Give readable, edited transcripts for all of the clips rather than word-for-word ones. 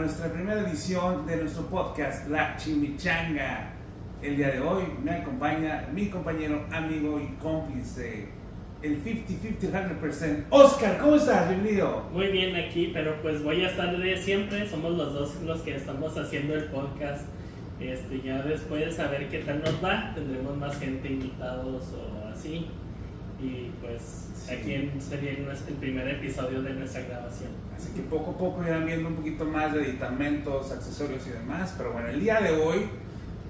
nuestra primera edición de nuestro podcast La Chimichanga. El día de hoy me acompaña mi compañero, amigo y cómplice, el 50-50, 100%. Oscar, ¿cómo estás? Bienvenido. Muy bien aquí, pero pues voy a estar de siempre. Somos los dos los que estamos haciendo el podcast. Ya después a ver qué tal nos va, tendremos más gente, invitados o así. Y pues sí, aquí sería el primer episodio de nuestra grabación. Así que poco a poco irán viendo un poquito más de aditamentos, accesorios y demás. Pero bueno, el día de hoy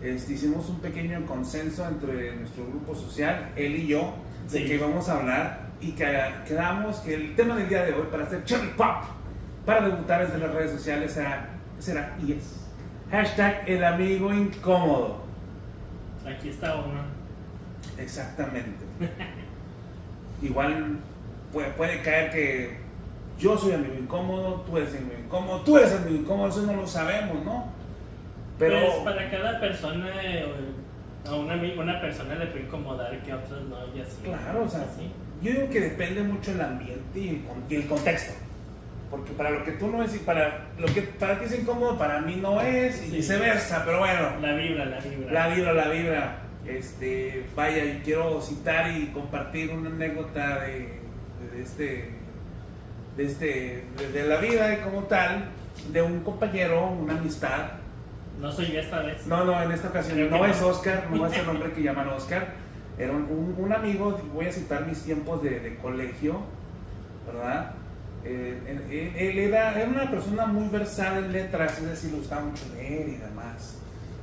hicimos un pequeño consenso entre nuestro grupo social, él y yo, de Sí. que íbamos a hablar y que quedamos que el tema del día de hoy para hacer Cherry Pop, para debutar desde las redes sociales será y es hashtag el amigo incómodo. Aquí está uno. Exactamente. Igual puede caer que yo soy amigo incómodo, tú eres amigo incómodo, tú eres amigo incómodo, eso no lo sabemos, ¿no? Pero Pues para cada persona, a una persona le puede incomodar que a otras no, y así. claro, o sea, Así. yo digo que depende mucho el ambiente y el contexto. Porque para lo que tú no es y para lo que para ti es incómodo, para mí no es, y Sí. viceversa, pero bueno. La vibra. La vibra. Vaya, y quiero citar y compartir una anécdota de la vida y como tal, de un compañero, una amistad. No soy yo esta vez. No, en esta ocasión Creo que no no. es Oscar, no es el nombre que llaman Oscar. Era un amigo, voy a citar mis tiempos de colegio, ¿verdad? Él era una persona muy versada en letras, es decir, le gustaba mucho leer y demás.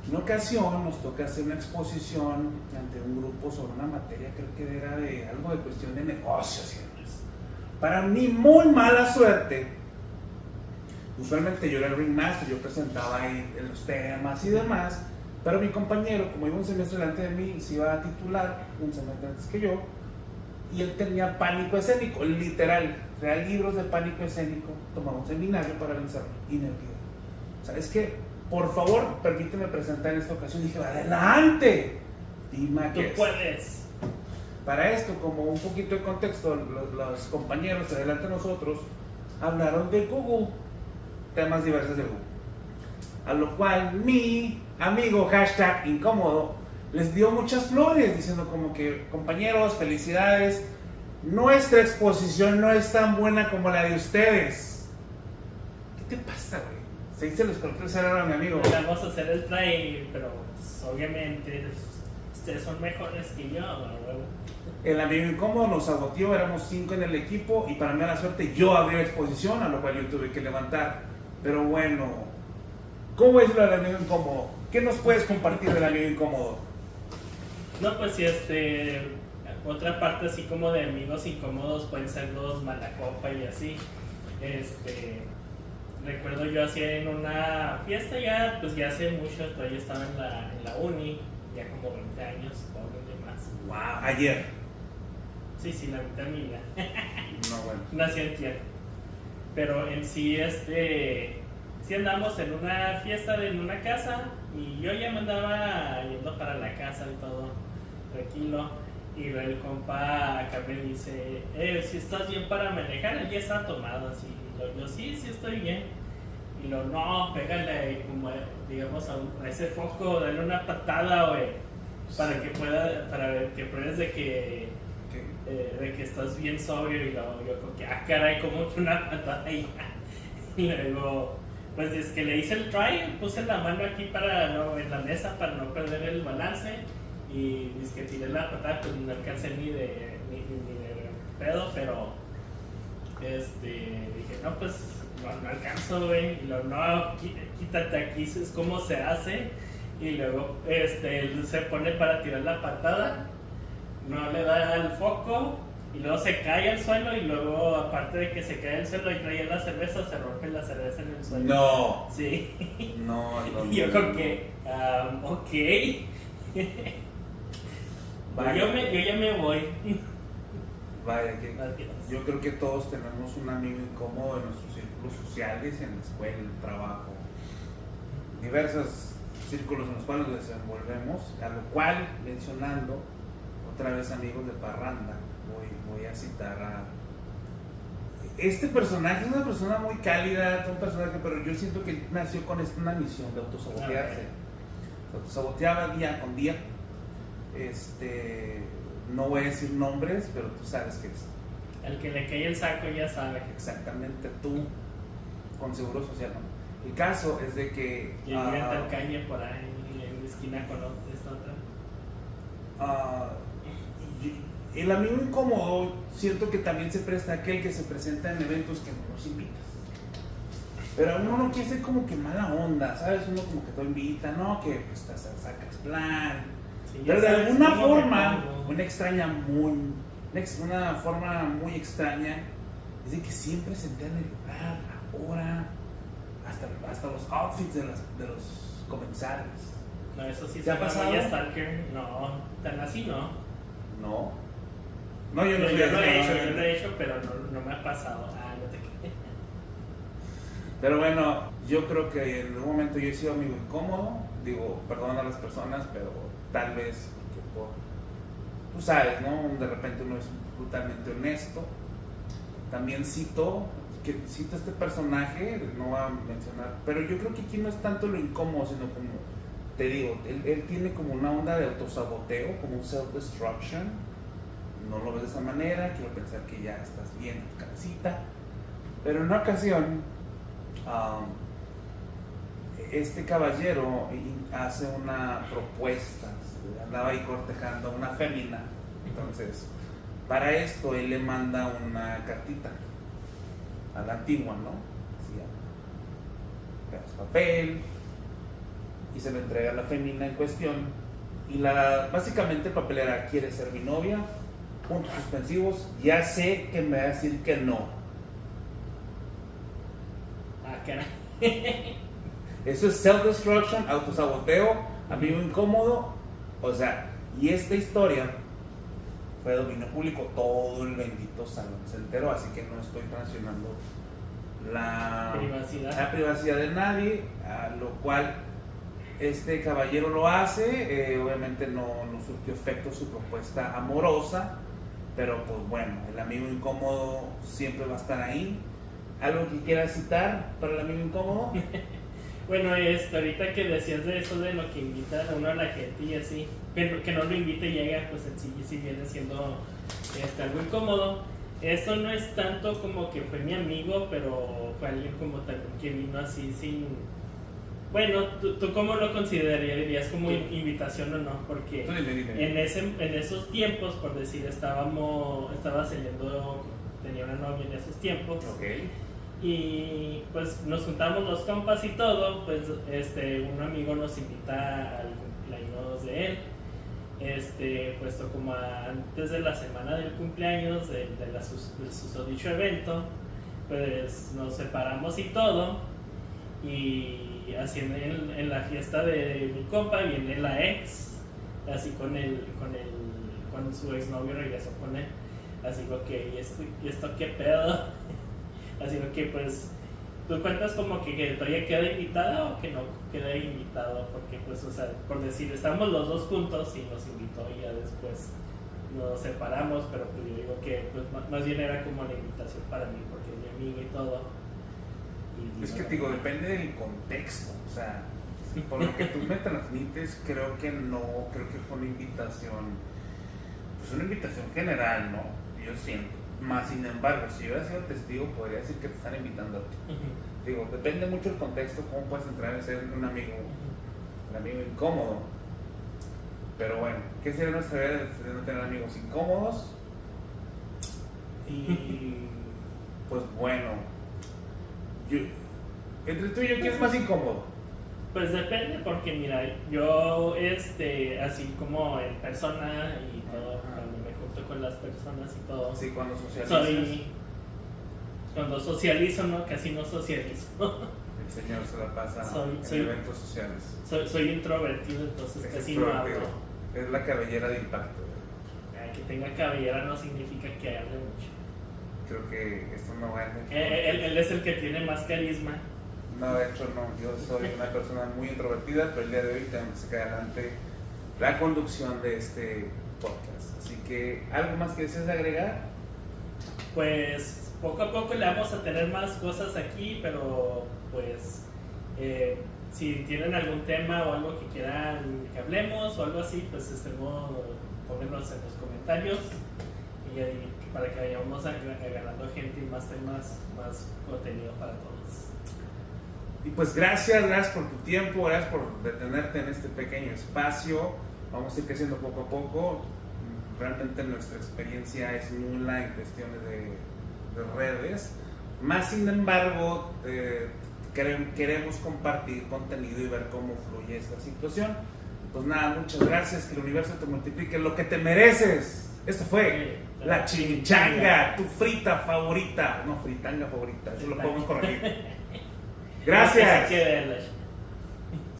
En una ocasión nos toca hacer una exposición ante un grupo sobre una materia, creo que era de algo de cuestión de negocios y demás. Para mi muy mala suerte, usualmente yo era el ringmaster, yo presentaba ahí los temas y demás, pero mi compañero, como iba un semestre delante de mí, se iba a titular un semestre antes que yo, y él tenía pánico escénico, literal, traía libros de pánico escénico, tomaba un seminario para vencerlo y me pidió, ¿sabes qué? Por favor, permíteme presentar en esta ocasión. Y dije, adelante, dime Tú qué es. puedes. Para esto, como un poquito de contexto, los compañeros adelante de nosotros hablaron de Google, temas diversos de Google, a lo cual mi amigo hashtag incómodo les dio muchas flores, diciendo como que, compañeros, felicidades, nuestra exposición no es tan buena como la de ustedes. ¿Qué te pasa, güey? Se los coloqué el cerebro a mi amigo. Vamos a hacer el try, pero pues, obviamente ustedes son mejores que yo. Huevo. El amigo incómodo nos saboteó, éramos 5 en el equipo y para mí a la suerte yo abrí la exposición, a lo cual yo tuve que levantar. Pero bueno, ¿cómo es lo del amigo incómodo? ¿Qué nos puedes compartir del amigo incómodo? No, pues sí, otra parte así como de amigos incómodos pueden ser los malacopa y así. Recuerdo yo hacía en una fiesta ya, pues ya hace mucho, todavía estaba en la uni, ya como 20 años, o más. Wow, ayer. Sí, la mitad mía. No, bueno. Nací antier. Pero en sí, sí andamos en una fiesta en una casa y yo ya me andaba yendo para la casa y todo, tranquilo. Y luego el compa acá me dice, si estás bien para manejar, él ya está tomado así. Y luego yo, sí estoy bien. Y luego, no, pégale como, digamos, a ese foco, dale una patada, güey, para que pruebes de que estás bien sobrio. Y luego yo como que, caray, como que una patada y ya. Y luego, pues es que le hice el try, puse la mano aquí en la mesa para no perder el balance. Y es que tiré la patada, pues no alcancé ni de pedo, pero dije, no, pues no alcanzo, güey. Y luego, no, quítate aquí, es como se hace. Y luego él se pone para tirar la patada, no le da al foco, y luego se cae al suelo. Y luego, aparte de que se cae al suelo y trae la cerveza, se rompe la cerveza en el suelo. No. Sí. No. Y yo creo que, ok. Vaya. Yo ya me voy. Vaya, que Adiós. yo creo que todos tenemos un amigo incómodo en nuestros círculos sociales, en la escuela, en el trabajo, diversos círculos en los cuales nos desenvolvemos, a lo cual, mencionando otra vez amigos de parranda, voy a citar este personaje es una persona muy cálida, un personaje, pero yo siento que él nació con una misión de autosabotearse. Se autosaboteaba día con día. No voy a decir nombres, pero tú sabes que es. El que le cae el saco ya sabe. Exactamente, tú con seguro social, ¿no? El caso es de que Y vive en tal calle por ahí, en la esquina con esta otra. El amigo incómodo siento que también se presta aquel que se presenta en eventos que no nos invitas. Pero uno no quiere ser como que mala onda, ¿sabes? Uno como que te invita, ¿no? Que pues sacas plan. Sí, Pero de alguna forma, una una forma muy extraña, es de que siempre se entera el lugar, la hora, hasta los outfits de los comensales. No, eso sí ¿Te ha pasado? muy stalker. No, tan así no. No, yo no Yo soy lo así, he hecho, pero no me ha pasado. No te creas. Pero bueno, yo creo que en un momento yo he sido amigo incómodo. Digo, perdón a las personas, pero tal vez porque tú sabes, ¿no? De repente uno es brutalmente honesto. También cito este personaje, no voy a mencionar, pero yo creo que aquí no es tanto lo incómodo, sino como, te digo, él tiene como una onda de autosaboteo, como un self-destruction. No lo ves de esa manera, quiero pensar que ya estás bien en tu cabecita. Pero en una ocasión, este caballero hace una propuesta, andaba ahí cortejando a una fémina. Entonces, para esto él le manda una cartita a la antigua, ¿no? Así, pegas papel y se lo entrega a la fémina en cuestión. Y básicamente el papel era: ¿quieres ser mi novia? Puntos suspensivos, ya sé que me va a decir que no. Caray. Eso es self-destruction, autosaboteo, amigo incómodo. O sea, y esta historia fue de dominio público, todo el bendito salón se enteró, así que no estoy mencionando la privacidad de nadie, a lo cual este caballero lo hace. Obviamente no surtió efecto su propuesta amorosa, pero pues bueno, el amigo incómodo siempre va a estar ahí. ¿Algo que quieras citar para el amigo incómodo? Bueno, ahorita que decías de eso, de lo que invita a uno a la gente y así, que no lo invite y llega, pues en sí viene siendo algo incómodo. Esto no es tanto como que fue mi amigo, pero fue alguien como también que vino así sin... Bueno, ¿tú cómo lo considerarías como invitación o no? Porque dime. en esos tiempos, por decir, estaba saliendo, tenía una novia en esos tiempos. Okay. Y pues nos juntamos los compas y todo, pues un amigo nos invita al cumpleaños de él. Puesto como antes de la semana del cumpleaños del susodicho evento, pues nos separamos y todo. Y así en la fiesta de mi compa viene la ex, así con su exnovio regresó con él. Así que, ¿y esto qué pedo? Así que pues tú cuentas como que todavía queda invitada o que no queda invitado, porque pues, o sea, por decir, estamos los dos juntos y nos invitó y ya después nos separamos, pero pues yo digo que pues más bien era como la invitación para mí, porque es mi amigo y todo. Es que te digo, depende del contexto, o sea, por lo que tú me transmites, creo que fue una invitación, pues una invitación general, ¿no? Yo siento. Más sin embargo, si yo hubiera sido testigo, podría decir que te están invitando a ti. Digo, depende mucho del contexto, cómo puedes entrar en ser un amigo incómodo. Pero bueno, ¿qué sería nuestra vida de no tener amigos incómodos? Y pues bueno, entre tú y yo, ¿quién es más incómodo? Pues depende, porque mira, yo así como en persona y todo, cuando me junto con las personas y todo. Sí, cuando socializas. Cuando socializo, ¿no? Casi no socializo. El señor se la pasa en eventos sociales. Soy introvertido, entonces casi no hablo. Es la cabellera de impacto. Que tenga cabellera no significa que hable mucho. Creo que esto no va a... Él es el que tiene más carisma. No, de hecho no, yo soy una persona muy introvertida, pero el día de hoy tengo que sacar adelante la conducción de este podcast. Así que, ¿algo más que desees agregar? Pues poco a poco le vamos a tener más cosas aquí, pero pues si tienen algún tema o algo que quieran que hablemos o algo así, pues pónganlos en los comentarios y ahí, para que vayamos agarrando gente y más temas, más contenido para todos. Y pues gracias por tu tiempo, gracias por detenerte en este pequeño espacio. Vamos a ir creciendo poco a poco. Realmente nuestra experiencia es nula en cuestiones de redes. Más sin embargo, queremos compartir contenido y ver cómo fluye esta situación. Pues nada, muchas gracias, que el universo te multiplique lo que te mereces. Esto fue La Chimichanga, tu frita favorita. No, fritanga favorita, eso lo podemos corregir. Gracias.